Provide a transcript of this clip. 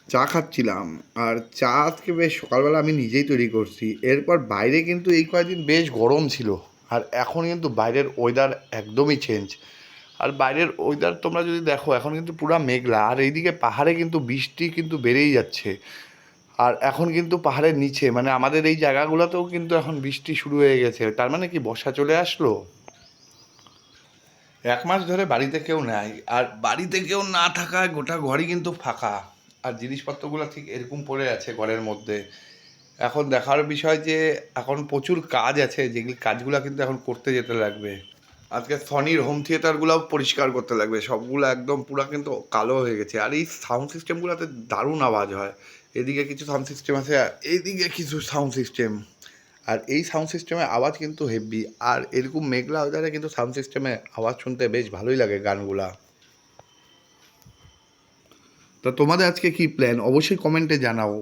চা খাচ্ছিলাম। আর চা আজকে বেশ সকালবেলা আমি নিজেই তৈরি করছি। এরপর বাইরে কিন্তু এই কয়েকদিন বেশ গরম ছিল, আর এখন কিন্তু বাইরের ওয়েদার একদমই চেঞ্জ। আর বাইরের ওয়েদার তোমরা যদি দেখো, এখন কিন্তু পুরা মেঘলা, আর এইদিকে পাহাড়ে কিন্তু বৃষ্টি কিন্তু বেড়েই যাচ্ছে। আর এখন কিন্তু পাহাড়ের নিচে মানে আমাদের এই জায়গাগুলোতেও কিন্তু এখন বৃষ্টি শুরু হয়ে গেছে। তার মানে কি বর্ষা চলে আসলো। 1 মাস ধরে বাড়িতে কেউ নাই, আর বাড়িতে কেউ না থাকায় গোটা ঘরই কিন্তু ফাঁকা। আর জিনিসপত্রগুলো ঠিক এরকম পড়ে আছে ঘরের মধ্যে। এখন দেখার বিষয় যে এখন প্রচুর কাজ আছে, যেগুলি কাজগুলো কিন্তু এখন করতে যেতে লাগবে। আজকে সনির হোম থিয়েটারগুলোও পরিষ্কার করতে লাগবে, সবগুলো একদম পুরো কিন্তু কালো হয়ে গেছে। আর এই সাউন্ড সিস্টেমগুলোতে দারুণ আওয়াজ হয়। এদিকে কিছু সাউন্ড সিস্টেম আছে, আর এইদিকে কিছু সাউন্ড সিস্টেম। আর এই সাউন্ড সিস্টেমের আওয়াজ কিন্তু হেভি। আর এরকম মেঘলা ওয়েদারে কিন্তু সাউন্ড সিস্টেমে আওয়াজ শুনতে বেশ ভালোই লাগে গানগুলা। তো তোমাদের আজকে কি প্ল্যান অবশ্যই কমেন্টে জানাও।